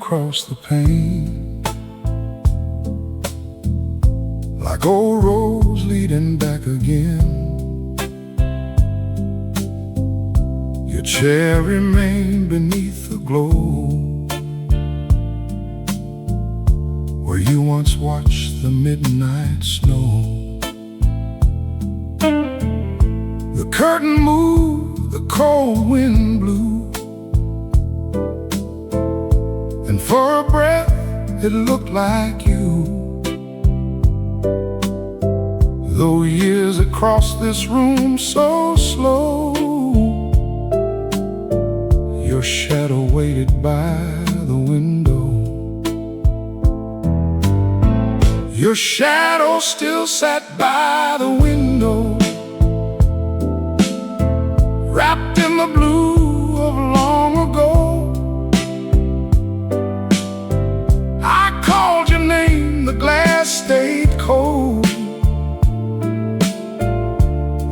across the pane, like old roads leading back again. Your chair remained beneath the glow where you once watched the midnight snow. The curtain moved, the cold wind blew, and for a breath it looked like you. Though years had crossed this room so slow, your shadow waited by the window. Your shadow still sat by the window, wrapped in the blue of long ago. I called your name, the glass stayed cold.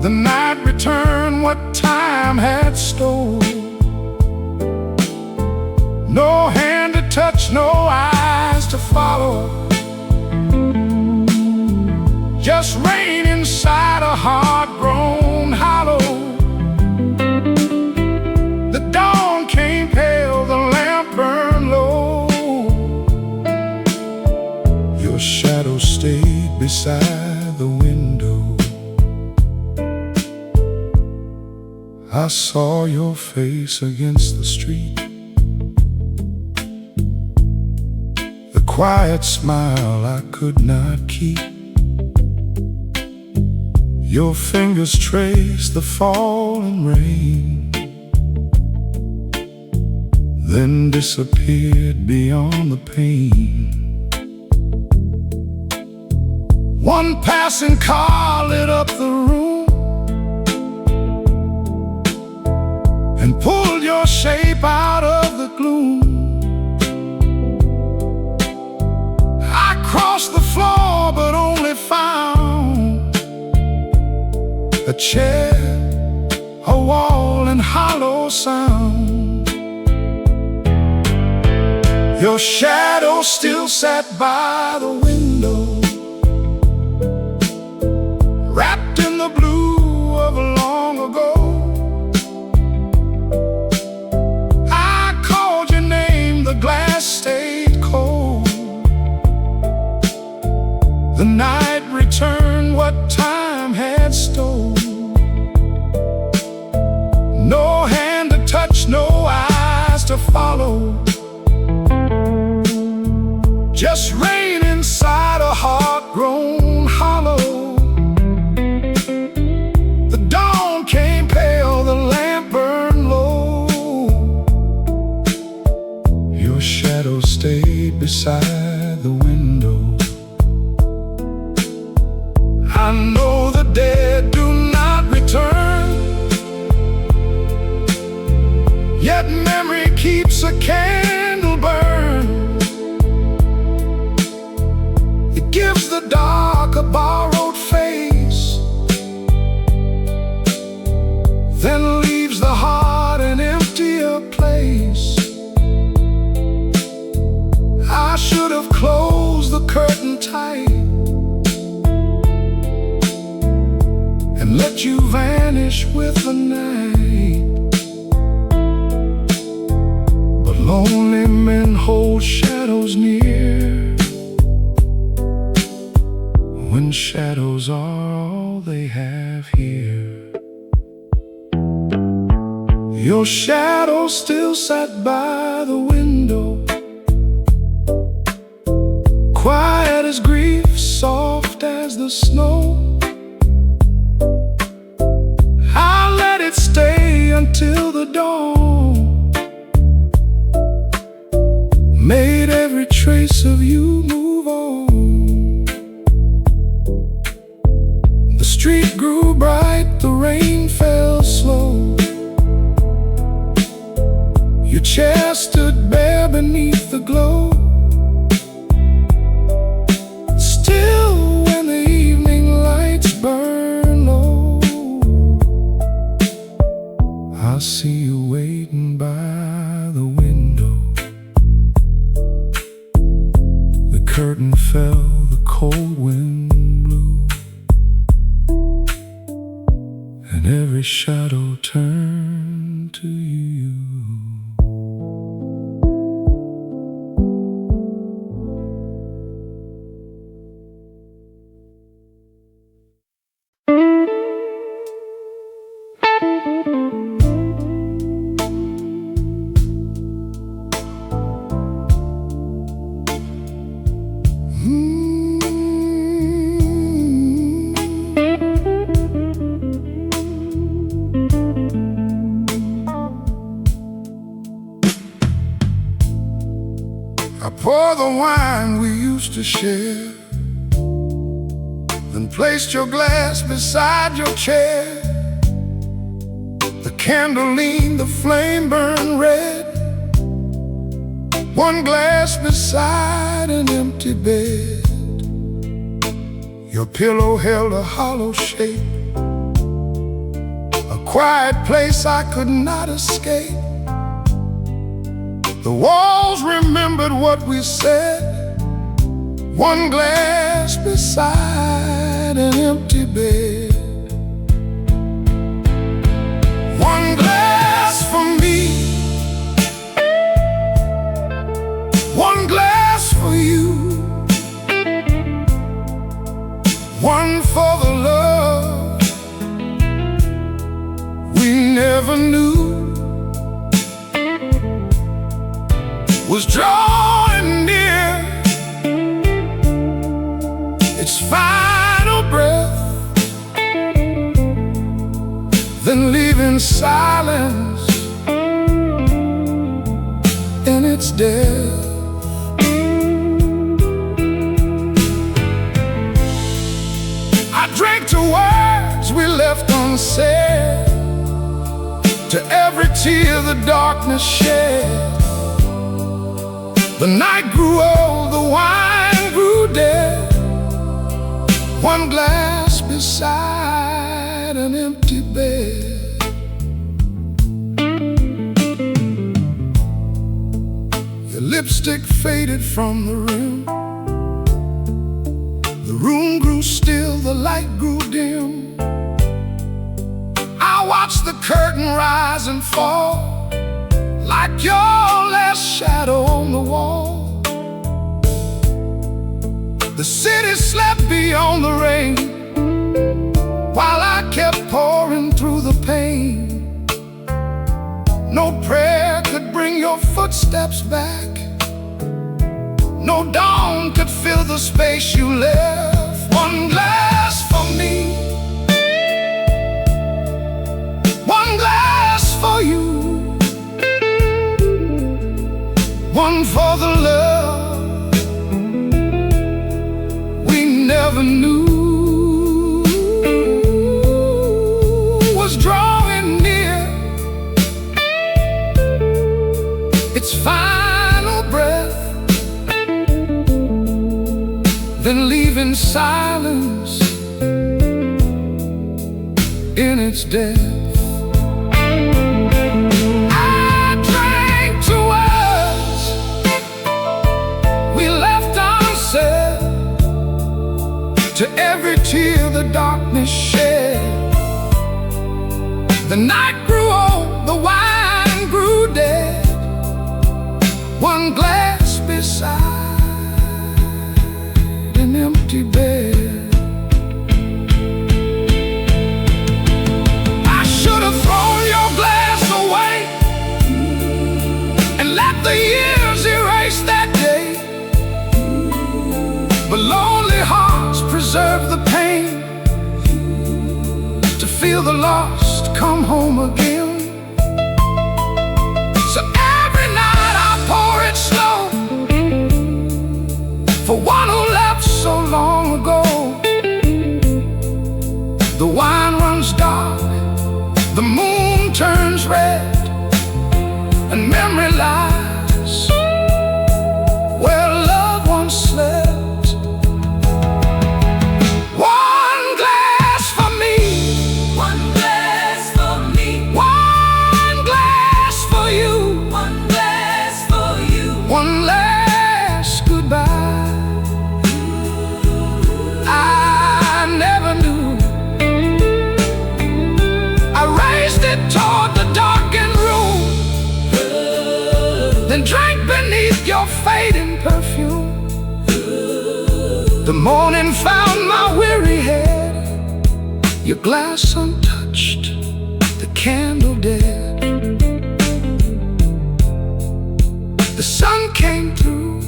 The night returned what time had stole. No hand to touch, no eyes to follow, just rain inside a heart grown hollow. The dawn came pale, the lamp burned low. Your shadow stayed beside the window. I saw your face against the street, the quiet smile I could not keep. Your fingers traced the falling rain, then disappeared beyond the pain. One passing car lit up the room and pulled your shape out of the gloom. I crossed the floor but only found a chair, a wall, and hollow sound. Your shadow still sat by the window, wrapped in the blue of long ago. I called your name, the glass stayed cold. The night returned what time had stole. No hand to touch, no eyes to follow, just rain inside a heart grown hollow. The dawn came pale, the lamp burned low. Your shadow stayed beside the window. I know the dead do not return, yet memory keeps a candle burn. It gives the dark a borrowed face, then leaves the heart an emptier place. I should have closed the curtain tight and let you vanish with the night. But lonely men hold shadows near when shadows are all they have here. Your shadow still sat by the window, quiet as grief, soft as the snow. I let it stay until the dawn made every trace of you move on. The street grew bright, the rain fell slow. Your chair stood bare beneath the glow. Still, when the evening lights burn low, I see you waiting by the window. cold wind blew, and every shadow turned to you. I pour the wine we used to share, then placed your glass beside your chair. The candle leaned, the flame burned red. One glass beside an empty bed. Your pillow held a hollow shape, a quiet place I could not escape. The walls remembered what we said. One glass beside an empty bed. One glass for me, one glass for you, one for the love we never knew was drawing near its final breath, then leaving silence in its death. I drank to words we left unsaid, to every tear the darkness shed. The night grew old, the wine grew dead. One glass beside an empty bed. Your lipstick faded from the rim. The room grew still, the light grew dim. I watched the curtain rise and fall, like your last shadow on the wall. The city slept beyond the rain, while I kept pouring through the pain. No prayer could bring your footsteps back. No dawn could fill the space you left. One glass for me, one glass for you, one for the love we never knew was drawing near its final breath, then leaving silence in its death. To every tear the darkness shed. The night grew old, the wine grew dead. One glass beside an empty bed. I should have thrown your glass away and let the years erase that day. But lonely hearts preserve the pain, to feel the lost come home again. So every night I pour it slow, for one who left so long ago. The wine runs dark, the moon turns red, and memory lies where loved ones slept. One glass for me, one glass for me, one Morning found my weary head, your glass untouched, the candle dead. The sun came through,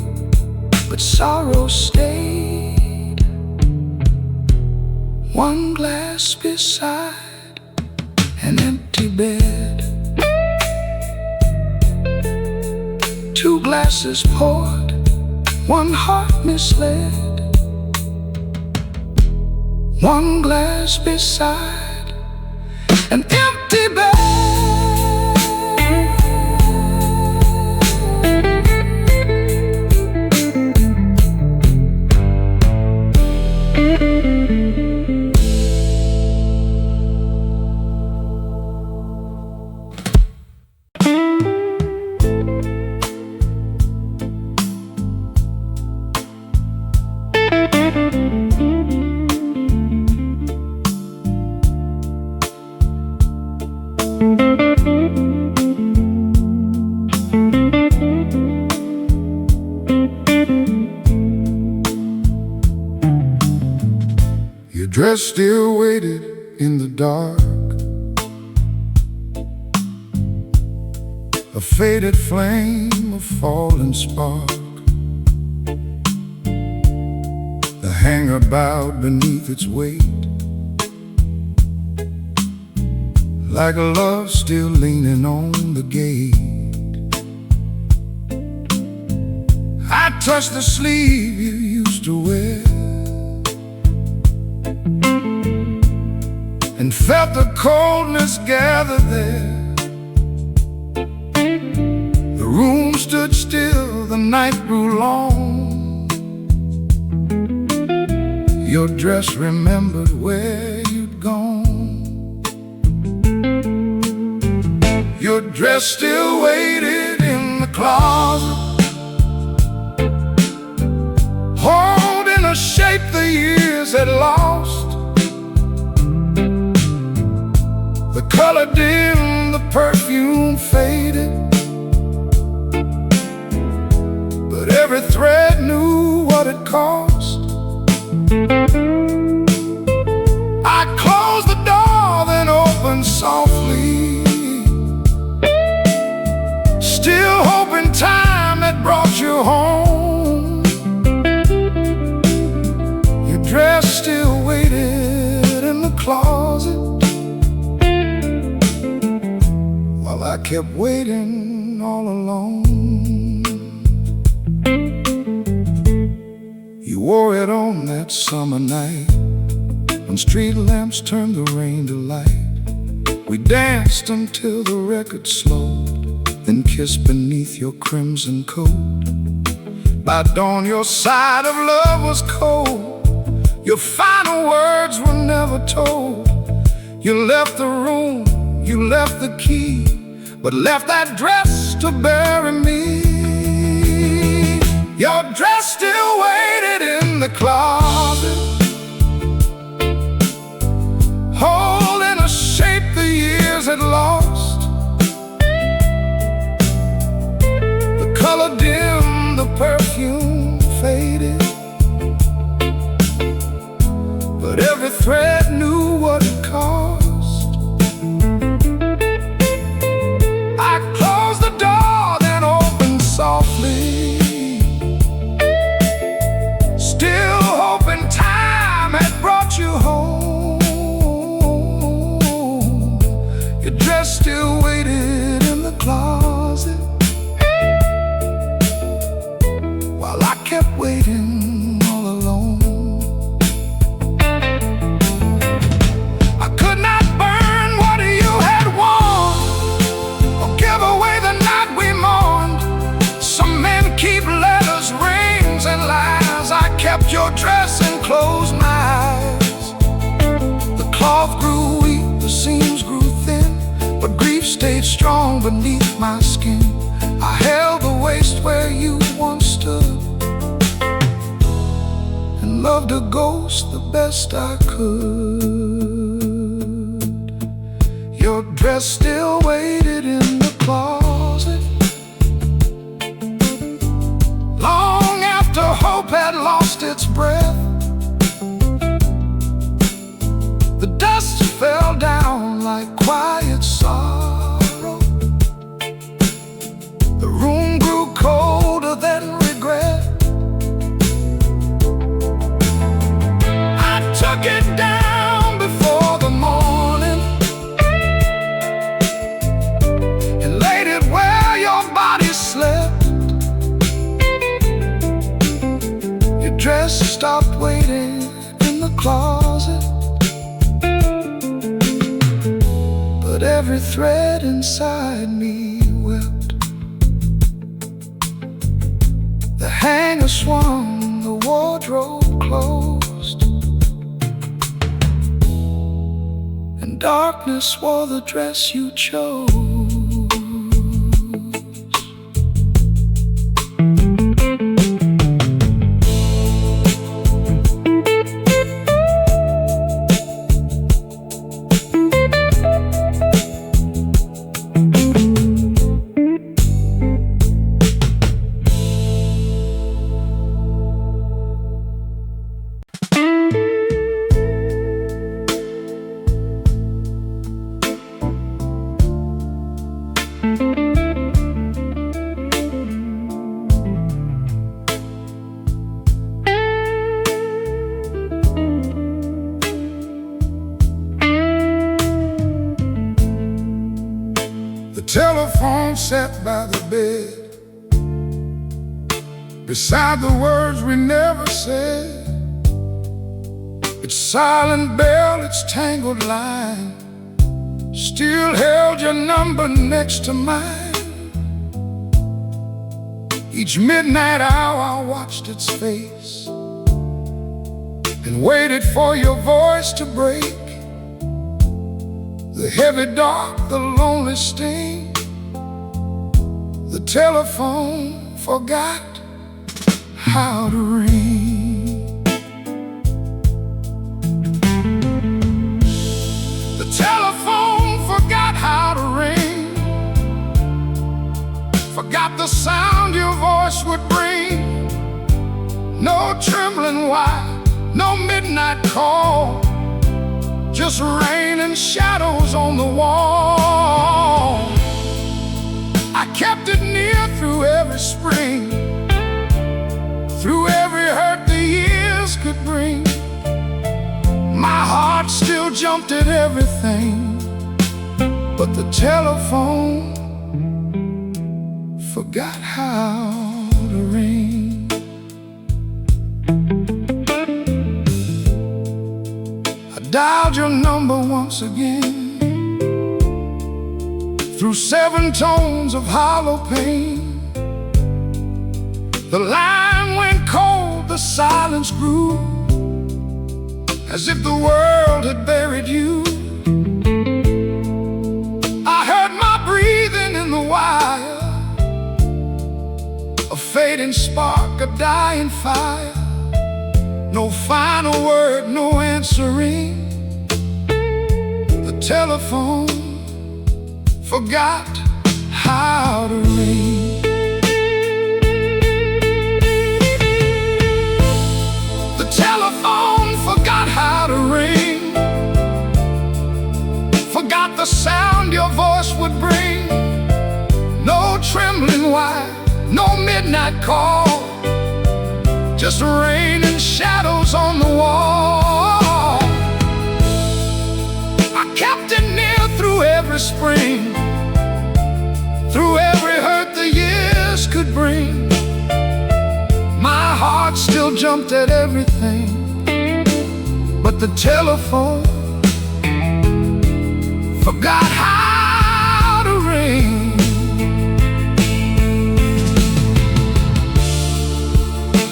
but sorrow stayed. One glass beside an empty bed. Two glasses poured, one heart misled. One glass beside an empty bed. Your dress still waited in the dark, a faded flame, a fallen spark. The hanger bowed beneath its weight, like a love still leaning on the gate. I touched the sleeve you used to wear, and felt the coldness gather there. The room stood still, the night grew long. Your dress remembered where you'd gone. Your dress still waited in the closet, holding a shape the years had lost. The color dimmed, the perfume faded, but every thread knew what it cost. I closed the door, then opened softly, still hoping time had brought you home. Your dress still waited in the closet, while I kept waiting all alone. You wore it on that summer night, when street lamps turned the rain to light. We danced until the record slowed, then kissed beneath your crimson coat. By dawn your side of love was cold, your final words were never told. You left the room, you left the key, but left that dress to bury me. Your dress still waited in the closet, holding a shape the years had lost. The color dimmed, the perfume faded, but every thread knew what it cost. Softly, still hoping time had brought you home. Your dress still waited in the closet, while I kept waiting all alone. I could not burn what you had worn, or give away the night we mourned. Some men keep letters, rings, and lies. I kept your dress and closed my eyes. The cloth grew weak, the seams grew thin, but grief stayed strong beneath my skin. I held the waist where you once stood, and loved a ghost the best I could. Your dress still waited in the closet, long after hope had lost its breath. took it down before the morning and laid it where your body slept. Your dress stopped waiting in the closet, but every thread inside me wept. The hanger swung, the wardrobe closed, and darkness wore the dress you chose. The telephone sat by the bed, beside the words we never said. Its silent bell, its tangled line, still held your number next to mine. Each midnight hour I watched its face and waited for your voice to break. The heavy dark, the lonely sting. The telephone forgot how to ring. The telephone forgot how to ring, forgot the sound your voice would bring. No trembling wire, no midnight call, just rain and shadows on the wall. I kept it near through every spring, through every hurt the years could bring. My heart still jumped at everything, but the telephone forgot how to ring. Dialed your number once again, through 7 tones of hollow pain. The line went cold, the silence grew, as if the world had buried you. I heard my breathing in the wire, a fading spark, a dying fire. No final word, no answering. The telephone forgot how to ring. The telephone forgot how to ring, forgot the sound your voice would bring. No trembling wire, no midnight call, just rain and shadows on the wall. I kept it near through every spring, through every hurt the years could bring. My heart still jumped at everything, but the telephone forgot how to ring.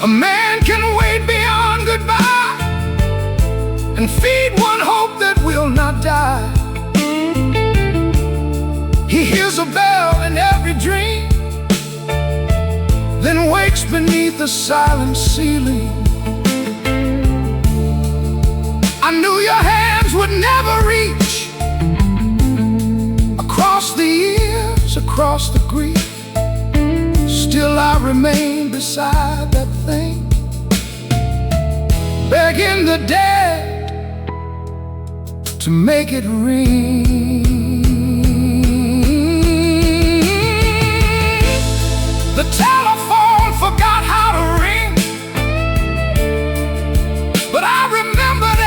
A man can wait beyond goodbye and feed one hope that will not die. He hears a bell in every dream, then wakes beneath a silent ceiling. I knew your hands would never reach across the years, across the grief. Still I remain beside that thing, begging the dead to make it ring. The telephone forgot how to ring, but I remembered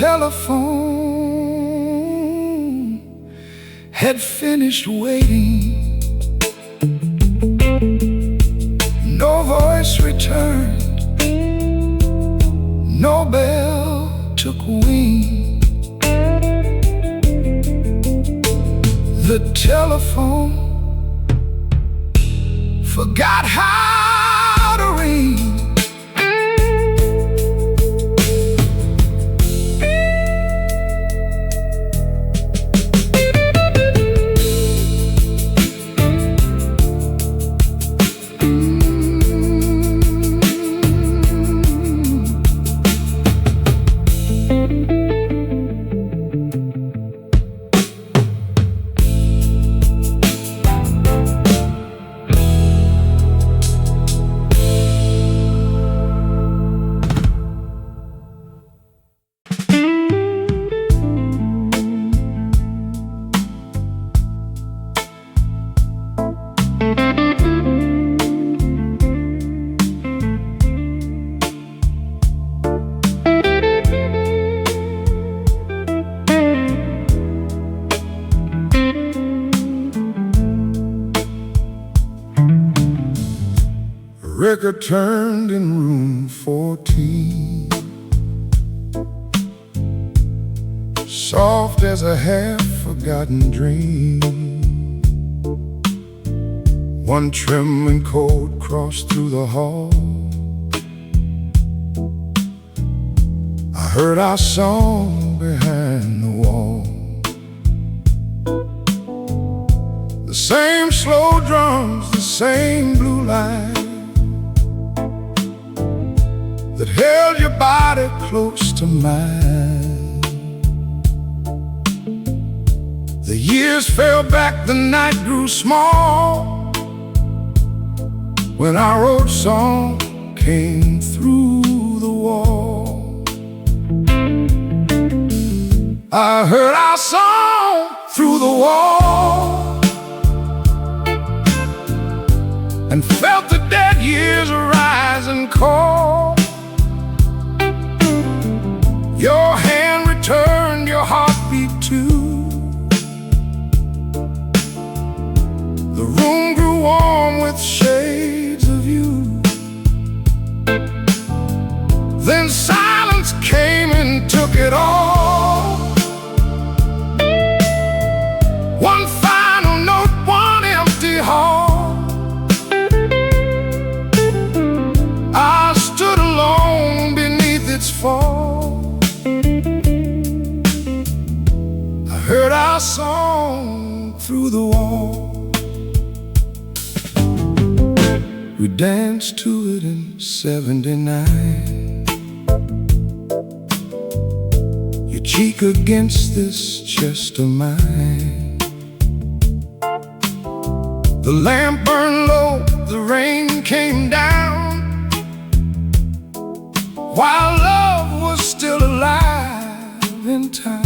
telephone had finished waiting. No voice returned, no bell took wing. The telephone forgot how to ring. Record turned in room 14, soft as a half-forgotten dream. One trembling chord crossed through the hall. I heard our song behind the wall. The same slow drums, the same blue light that held your body close to mine. The years fell back, the night grew small, when our old song came through the wall. I heard our song through the wall and felt the dead years rise and call. Your hand returned your heartbeat too. The room grew warm with shades of you. Then silence came and took it all. One final note, one empty hall. I stood alone beneath its fall. Heard our song through the wall. We danced to it in '79. Your cheek against this chest of mine. The lamp burned low, the rain came down, while love was still alive in town.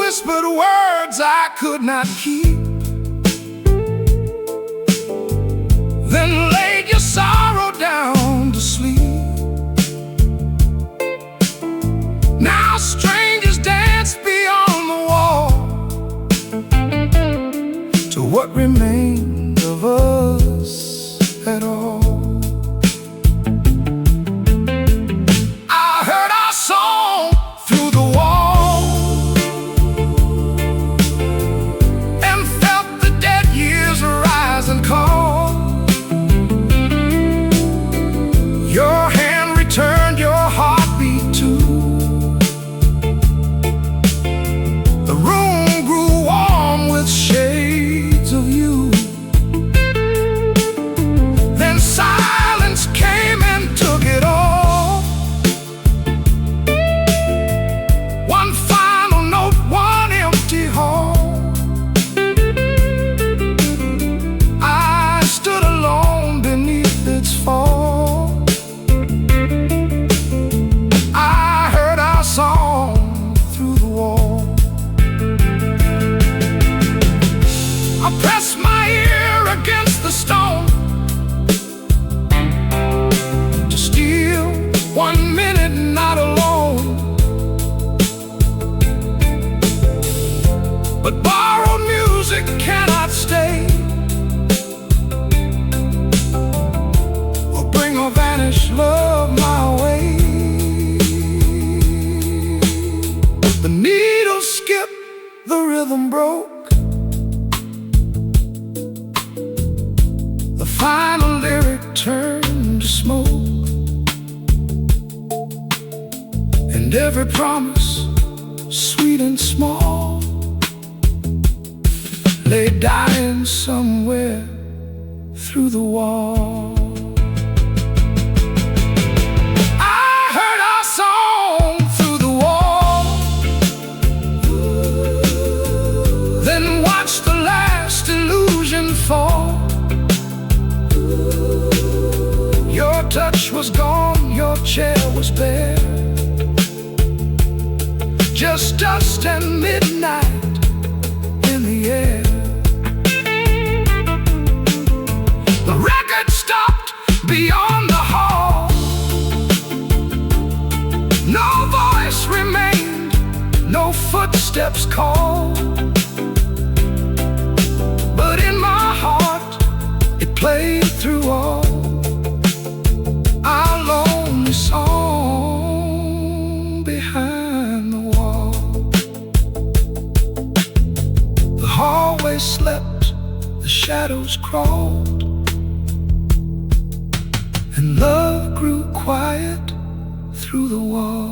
Whispered words I could not keep, then laid your sorrow down to sleep. Now strangers dance beyond the wall to what remained of us at all. I heard our song through the wall, and call. Your hand returned your heartbeat too. needle skipped, the rhythm broke. The final lyric turned to smoke, and every promise, sweet and small, lay dying somewhere through the wall. I heard our song through the wall, then watched the last illusion fall. Your touch was gone, your chair was bare, just dust and midnight in the air. The record stopped beyond the hall. No voice remained, no footsteps called. But in my heart, it played through all our lonely song behind the wall. The hallway slept, the shadows crawled, and love grew quiet through the wall.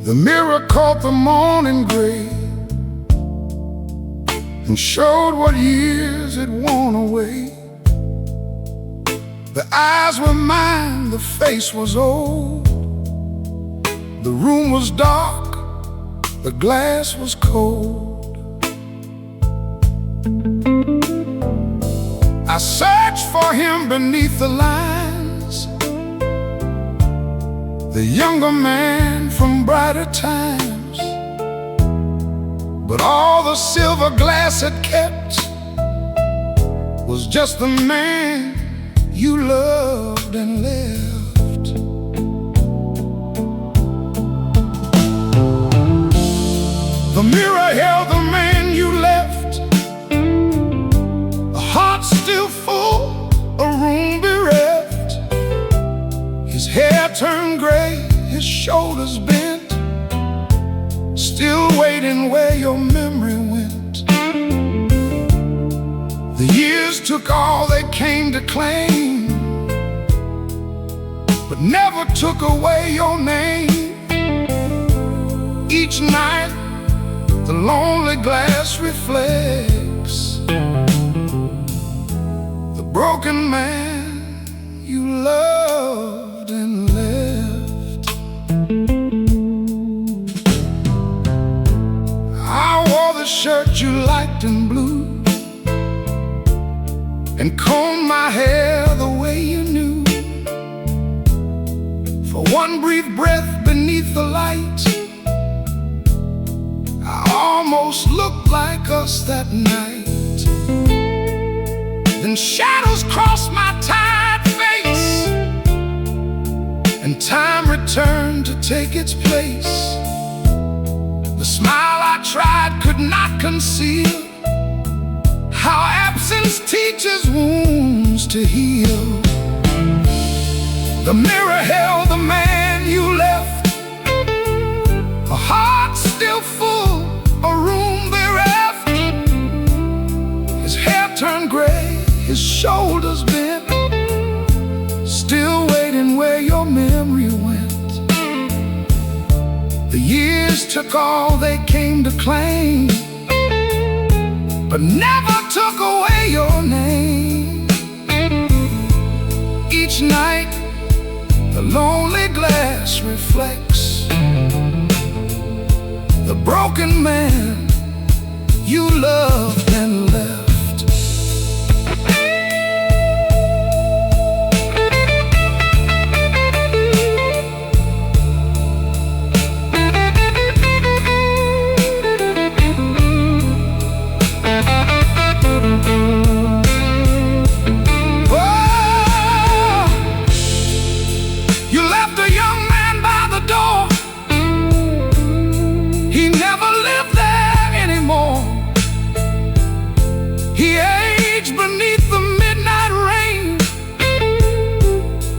The mirror caught the morning gray and showed what years had worn away. The eyes were mine, the face was old. The room was dark, the glass was cold. I searched for him beneath the lines, the younger man from brighter times. But all the silver glass had kept was just the man you loved and left. The mirror held the man you left, a heart still full, a room bereft. His hair turned gray, his shoulders bent, still waiting where your memory went. The years took all they came to claim, but never took away your name. Each night the lonely glass reflects the broken man you loved and left. I wore the shirt you liked in blue and combed my hair the way you knew. For one brief breath beneath the light, I almost looked like us that night. Then shadows crossed my tired face, and time returned to take its place. The smile I tried could not conceal how absence teaches wounds to heal. The mirror held the man you left, a heart still full, a room bereft. His hair turned gray, his shoulders bent, still waiting where your memory went. The years took all they came to claim, but never took away your name. Each night The lonely glass reflects the broken man you loved and left. He aged beneath the midnight rain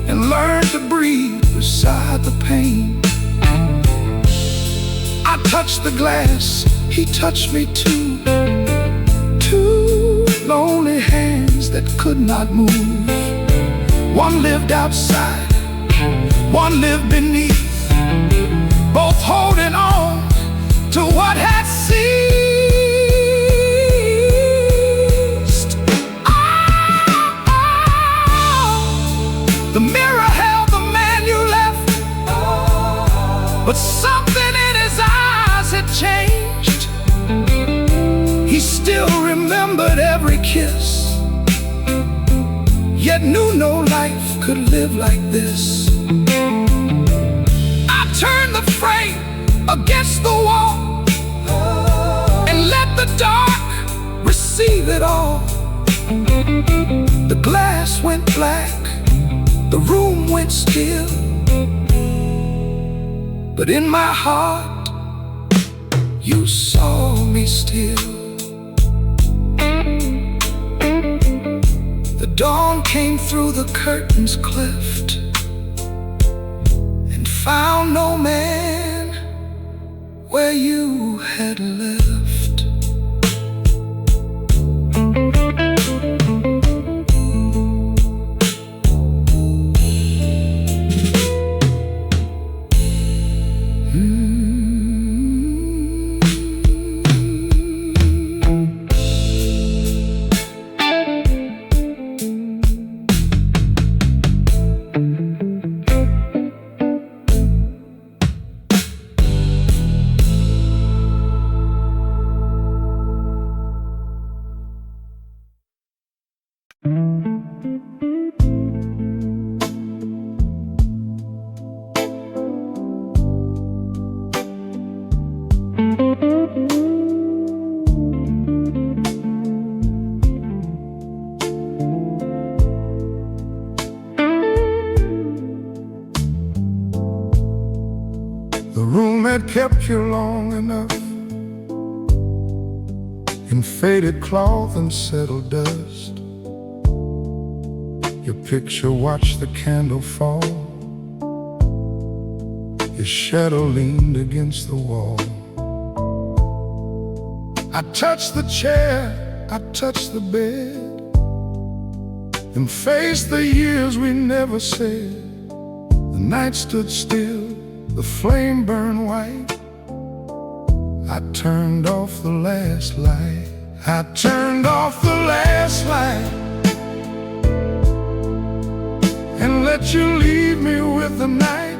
and learned to breathe beside the pain. I touched the glass, he touched me too. Two lonely hands that could not move. One lived outside, one lived beneath, both holding on to what had ceased. The mirror held the man you left, but something in his eyes had changed. He still remembered every kiss, yet knew no life could live like this. I turned the frame against the wall and let the dark receive it all. The glass went black, the room went still, but in my heart you saw me still. The dawn came through the curtains cleft and found no man where you had left. The room had kept you long enough in faded cloth and settled dust. Your picture watched the candle fall, your shadow leaned against the wall. I touched the chair, I touched the bed, and faced the years we never said. The night stood still, the flame burned white. I turned off the last light. I turned off the last light and let you leave me with the night.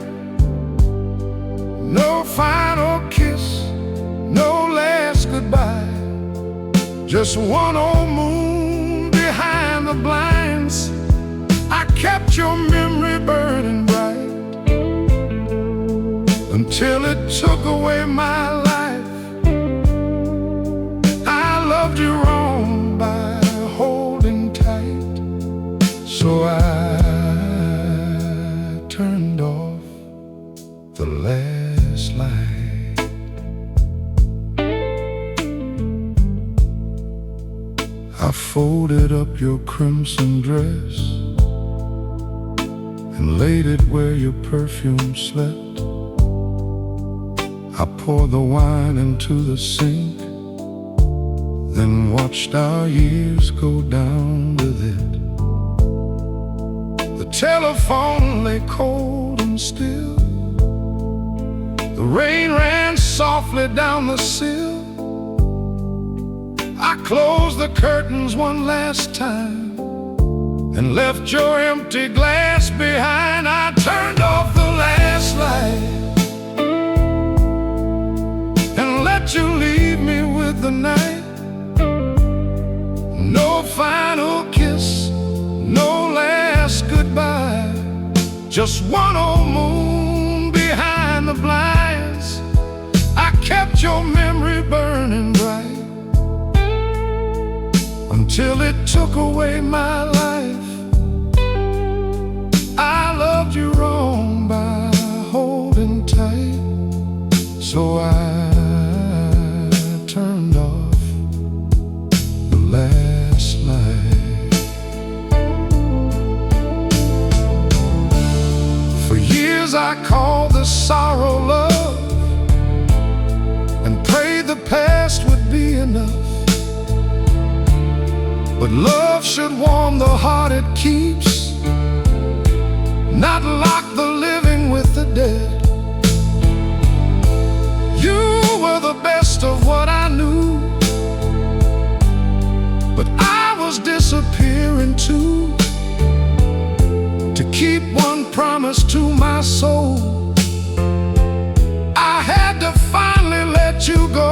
No final kiss, no last goodbye, just one old moon behind the blinds. I kept your memory burning bright until it took away my life. I loved you wrong by holding tight, so I turned off the last light. I folded up your crimson dress and laid it where your perfume slept. I poured the wine into the sink, then watched our years go down with it. The telephone lay cold and still, the rain ran softly down the sill. I closed the curtains one last time and left your empty glass behind. I turned over just one old moon behind the blinds. I kept your memory burning bright until it took away my life. I loved you wrong by holding tight, so I turned off the last light. For years I called the sorrow love and prayed the past would be enough. But love should warm the heart it keeps, not lock the living with the dead. You were the best of what I knew, but I was disappearing too. To keep one promise to my soul, I had to finally let you go.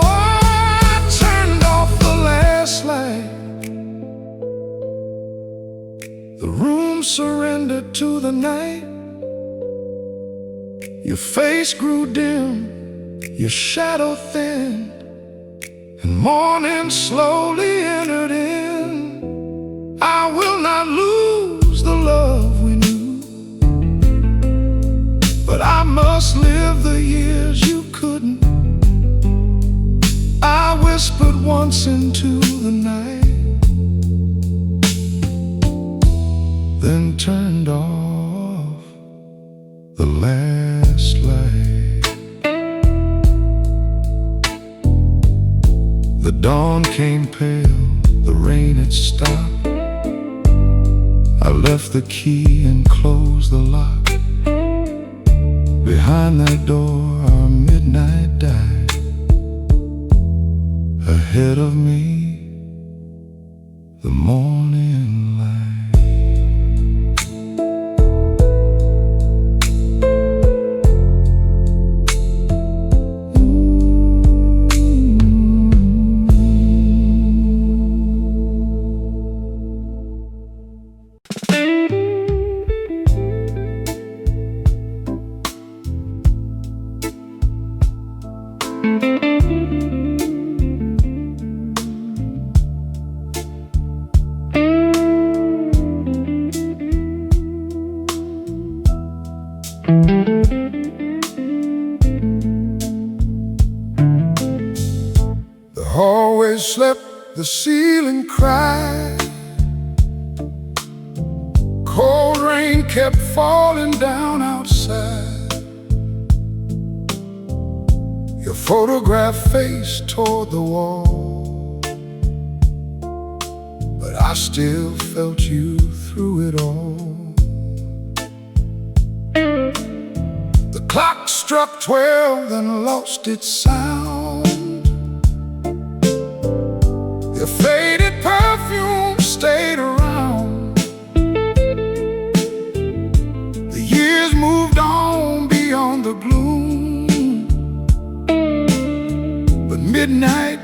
I turned off the last light. The room surrendered to the night. Your face grew dim, your shadow thinned, and morning slowly entered in. I will not lose the love we knew, but I must live the years you couldn't. I whispered once into the night, then turned off the last light. The dawn came pale, the rain had stopped. I left the key and closed the lock. Behind that door our midnight died. Ahead of me, the morning light. The hallway slept, the ceiling cried. Cold rain kept falling down outside. Your photograph faced toward the wall, but I still felt you through it all. The clock struck 12 and lost its sound. Your faded perfume stayed around. The years moved on beyond the gloom, but midnight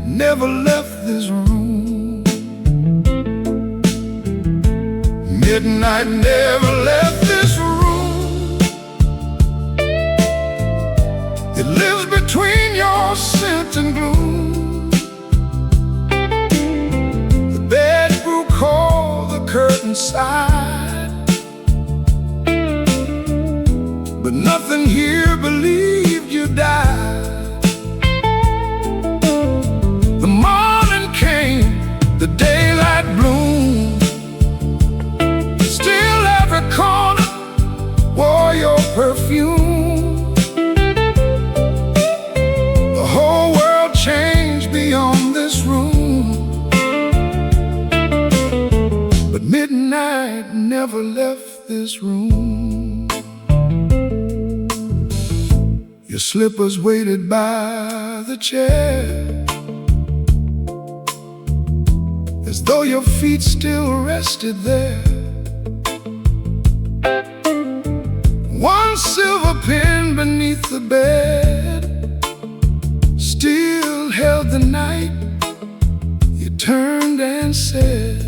never left this room. Midnight never left this room. It lives between your scent and gloom. The bed grew cold, the curtain sighed, but nothing here believed you died. The morning came, the daylight bloomed. Still every corner wore your perfume. The whole world changed beyond this room, but midnight never left this room. Your slippers waited by the chair, as though your feet still rested there. One silver pin beneath the bed still held the night. You turned and said,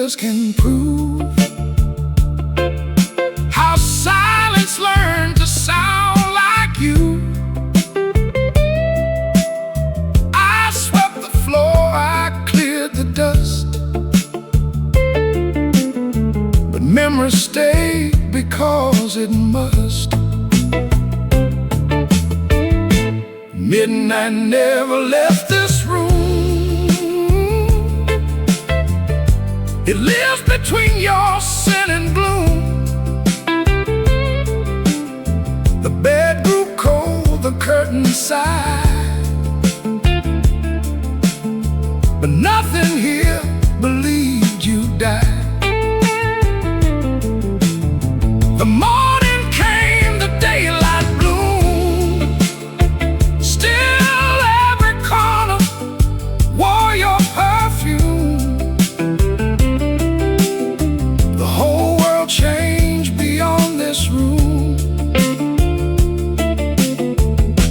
tears can prove how silence learned to sound like you. I swept the floor, I cleared the dust, but memory stayed because it must. Midnight never left this room. It lives between your sin and gloom. The bed grew cold, the curtains sighed, but nothing here believed you died. The morning came, the daylight bloomed. Still every corner wore your perfume. The whole world changed beyond this room,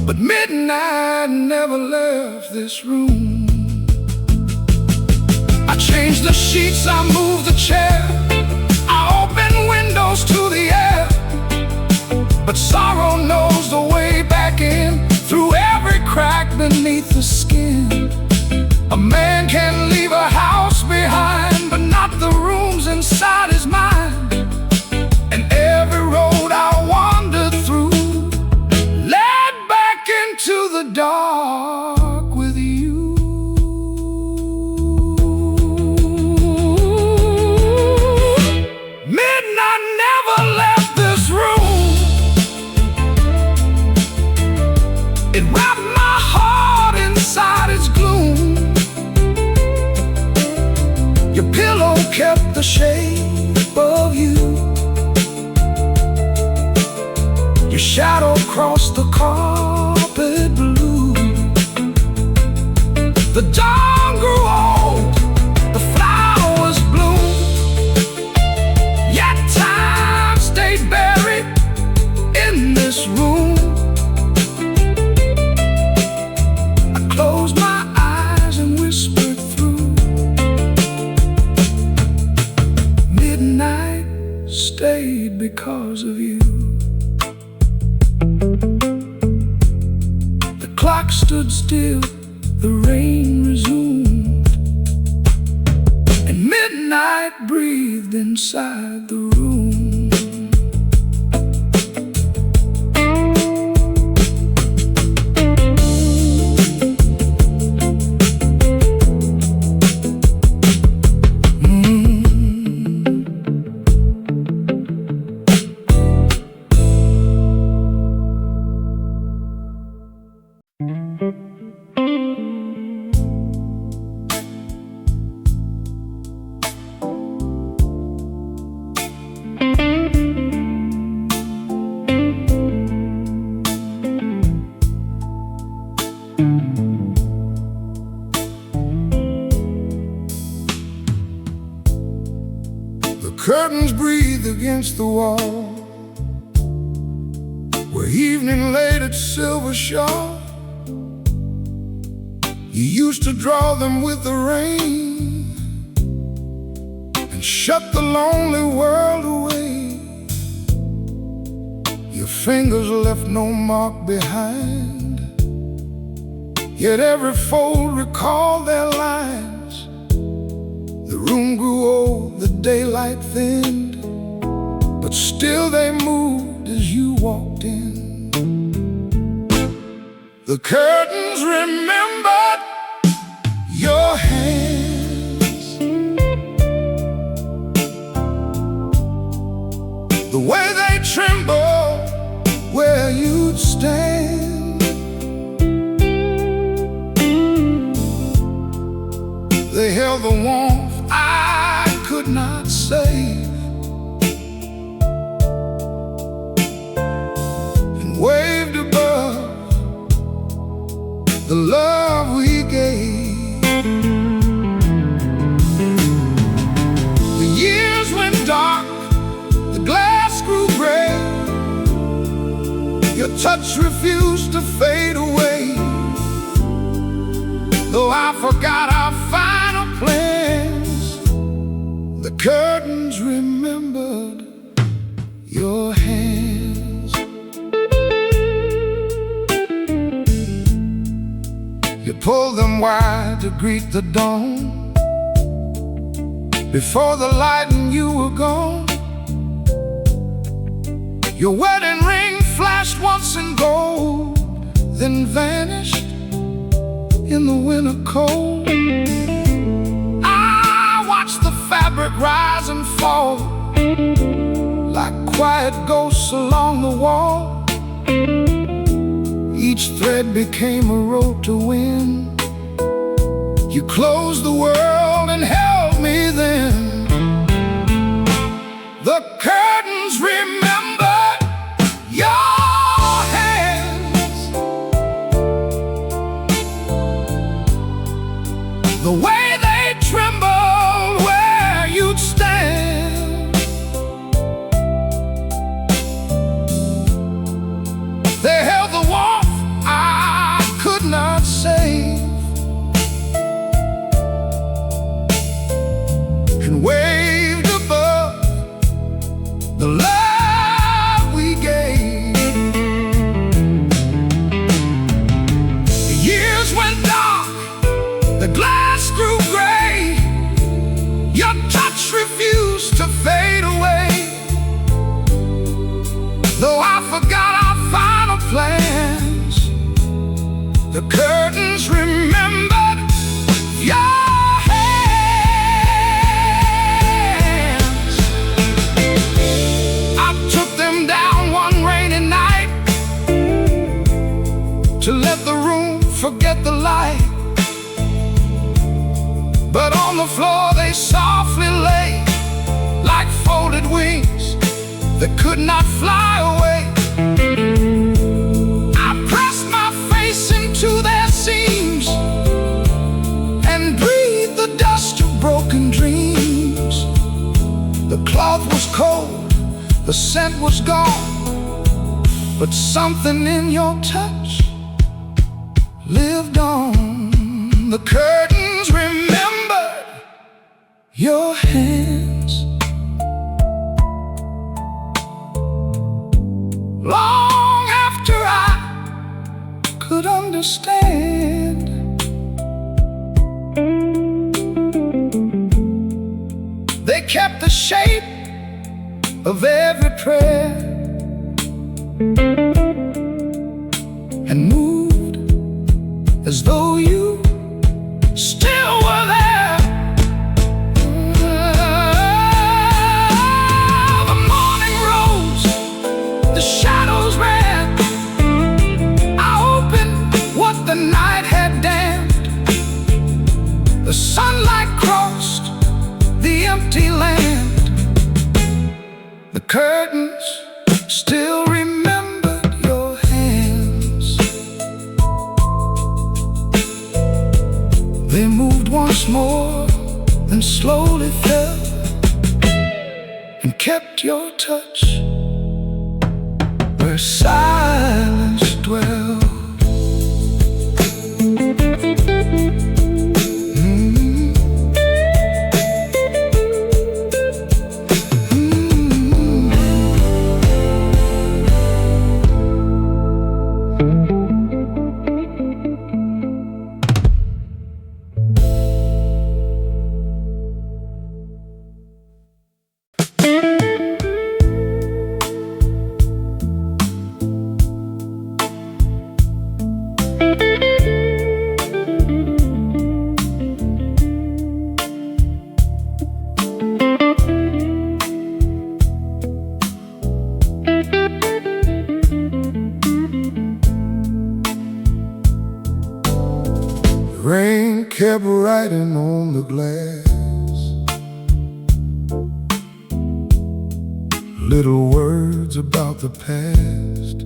but midnight never left this room. I changed the sheets, I moved the chair, I opened windows to the air, but sorrow knows the way back in, through every crack beneath the skin. A man can leave a house behind, but not the rooms inside his mind. And every road I wandered through led back into the dark with you. Midnight never left this room. It wrapped my heart inside its gloom. Your pillow kept the shape of you. Your shadow crossed the carpet blue. The dawn grew old, the flowers bloomed, yet time stayed buried in this room. I closed my eyes and whispered through. Midnight stayed because of you. The clock stood still, the rain resumed, and midnight breathed inside the room. Curtains breathe against the wall, where evening laid its silver shawl. You used to draw them with the rain and shut the lonely world away. Your fingers left no mark behind, yet every fold recalled their lines. The room grew old, the daylight thinned, but still they moved as you walked in. The curtains remembered your hands, the way they trembled where you'd stand. They held the warmth I could not save, and waved above the love we gave. The years went dark, the glass grew gray. Your touch refused to fade away, though I forgot our final plans. The curtains remembered your hands. You pulled them wide to greet the dawn. Before the light and you were gone, your wedding ring flashed once in gold, then vanished in the winter cold. I watched the fabric rise and fall like quiet ghosts along the wall. Each thread became a rope to win. You closed the world and held me then. The curtains remembered your hands, the way they trembled where you'd stand. They held the warmth I could not save, and waved above the love we gave. The years went dark, the glass grew gray. Your touch refused to fade away. Though I forgot our final plans, the curtains remembered your hands. I took them down one rainy night to let the room forget the light. But on the floor they softly lay, like folded wings that could not fly away. I pressed my face into their seams and breathed the dust of broken dreams. The cloth was cold, the scent was gone, but something in your touch lived on. The curtains remembered your hands. Long after I could understand, they kept the shape of every prayer and moved as though you still were there. The morning rose, the shadows ran. I opened what the night had damned. The sunlight crossed the empty land. The curtains still remembered your hands. They moved once more, then slowly fell, and kept your touch where silence dwells. Rain kept writing on the glass, little words about the past.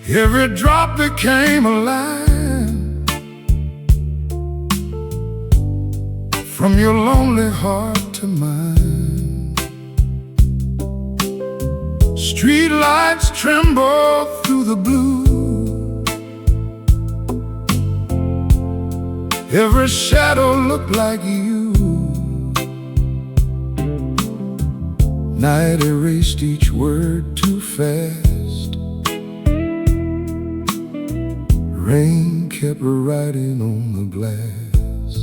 Every drop became a line from your lonely heart to mine. Street lights tremble through the blue Every shadow looked like you. Night erased each word too fast. Rain kept writing on the glass.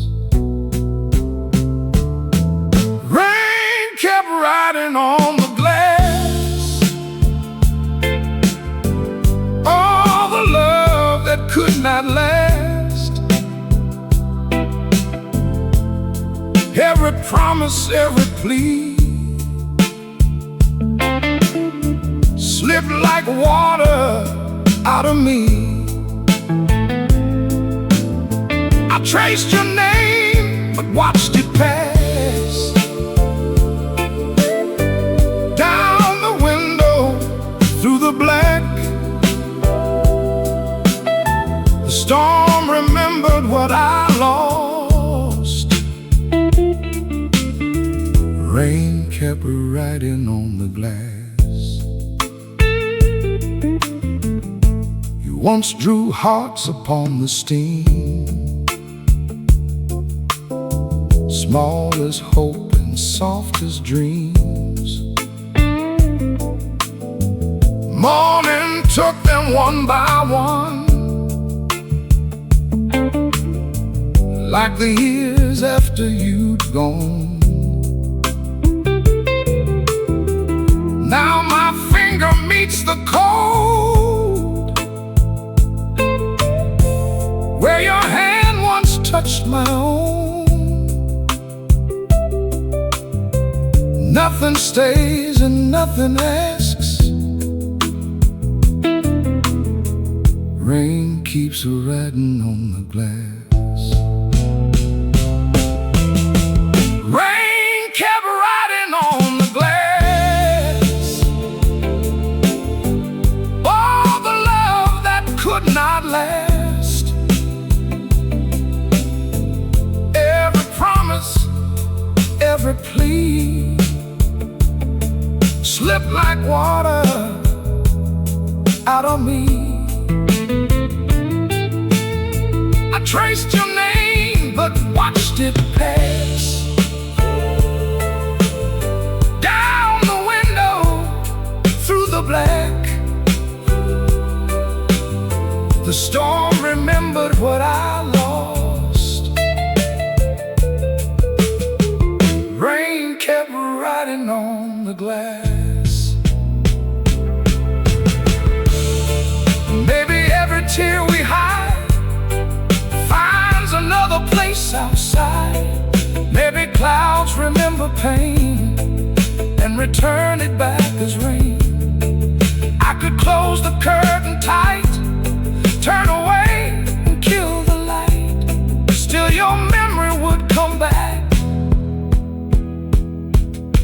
Rain kept writing on the glass. All the love that could not last. Every promise, every plea slipped like water out of me. I traced your name, but watched it pass. Down the window, through the black. The storm remembered what I lost. Rain kept writing on the glass. You once drew hearts upon the steam, small as hope and soft as dreams. Morning took them one by one, like the years after you'd gone. Now my finger meets the cold, where your hand once touched my own. Nothing stays and nothing asks. Rain keeps writing on the glass. Rain kept writing on the glass. All the love that could not last. Every promise, every plea slipped like water out of me. I traced your name, but watched it pass. Down the window, through the black. The storm remembered what I lost. Rain kept writing on the glass. Maybe every tear we hide finds another place outside. Maybe clouds remember pain and return it back as rain. I could close the curtain tight, turn away and kill the light. Still your memory would come back,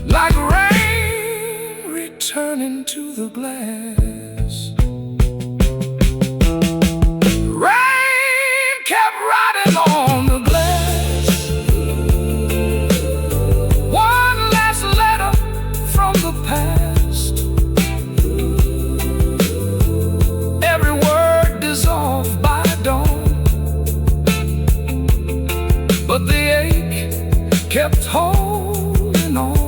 like rain returning to the glass. Rain kept writing on the glass. One last letter from the past. Every word dissolved by dawn, but the ache kept holding on.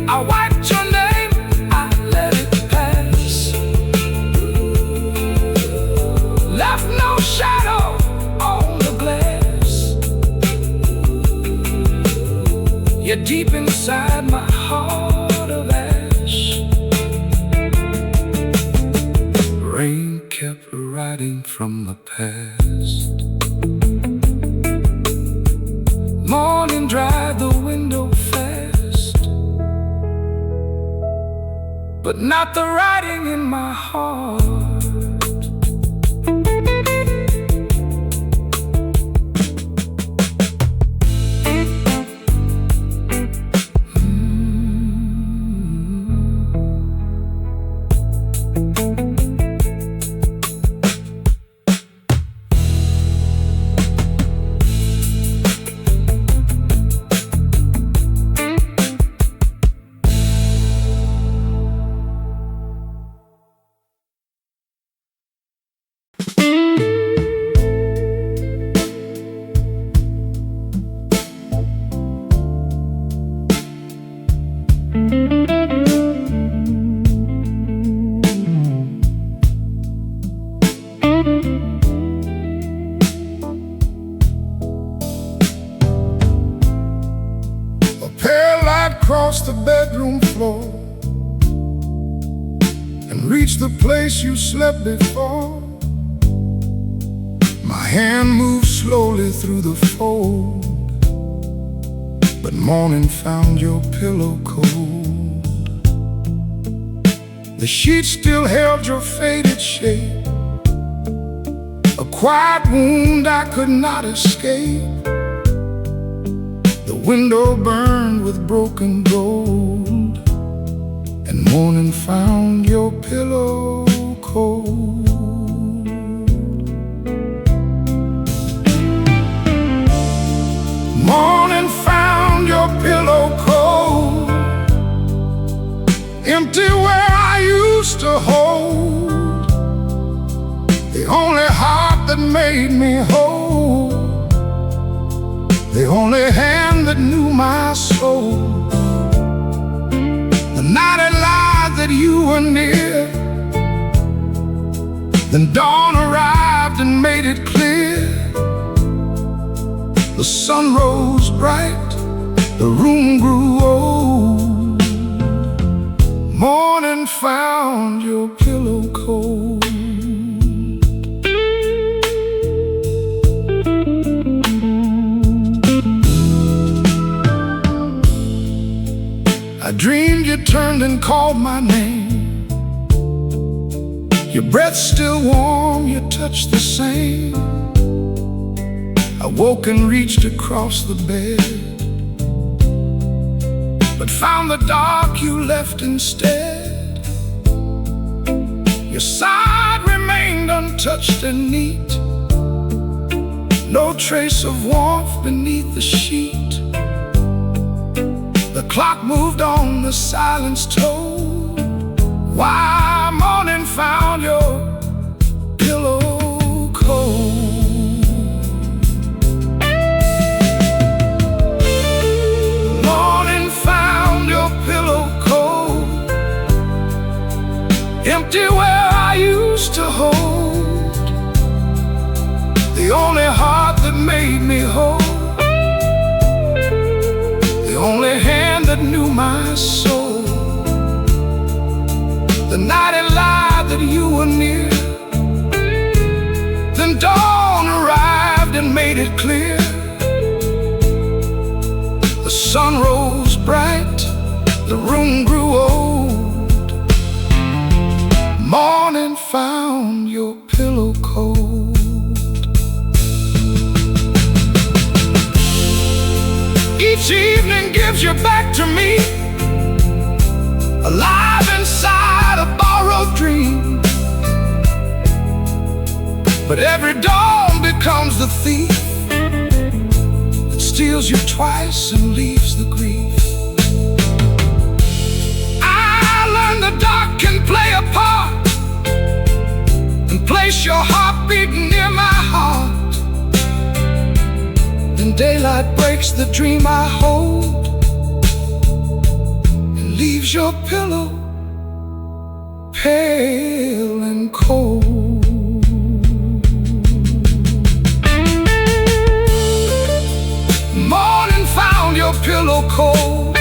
I wiped your name, I let it pass. Left no shadow on the glass. You're deep inside my heart of ash. Rain kept writing from the past. Morning dried the window fast, but not the writing in my heart. A pale light crossed the bedroom floor and reached the place you slept before. My hand moved slowly through the fold, but morning found your pillow cold. The sheet still held your faded shape, a quiet wound I could not escape. The window burned with broken gold, and morning found your pillow cold. Morning found your pillow cold, empty where I used to hold the only heart that made me whole, the only hand that knew my soul. The night I lied that you were near, then dawn arrived and made it clear. The sun rose bright, the room grew old. Morning found your pillow cold. I dreamed you turned and called my name. Your breath still warm, your touch the same. I woke and reached across the bed, but found the dark you left instead. Your side remained untouched and neat, no trace of warmth beneath the sheet. The clock moved on, the silence told why morning found your pillow cold. Morning found your pillow cold, empty where I used to hold the only heart that made me whole, the only hand that knew my soul. The night it lied that you were near, then dawn arrived and made it clear. The sun rose bright, the room grew old. Morning found your pillow cold. Each evening gives you back to me, alive inside a borrowed dream. But every dawn becomes the thief that steals you twice and leaves the grief. I learned the dark can play a part and place your heartbeat near my heart. Then daylight breaks the dream I hold and leaves your pillow pale and cold. Morning found your pillow cold,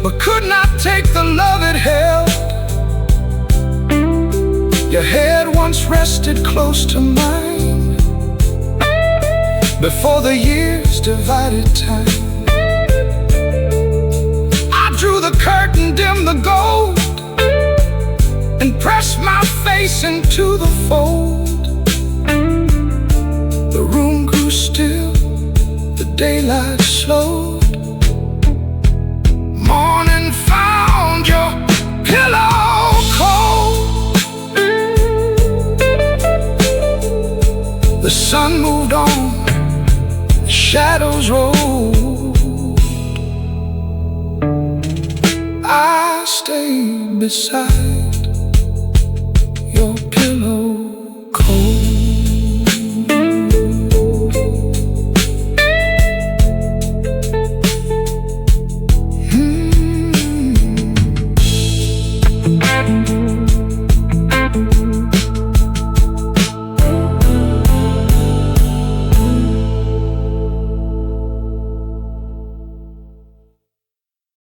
but could not take the love it held. Your head once rested close to mine before the years divided time. I drew the curtain, dimmed the gold, and pressed my face into the fold. The room grew still, the daylight slowed. Morning found your pillow cold. The sun moved on, the shadows rolled. I stayed beside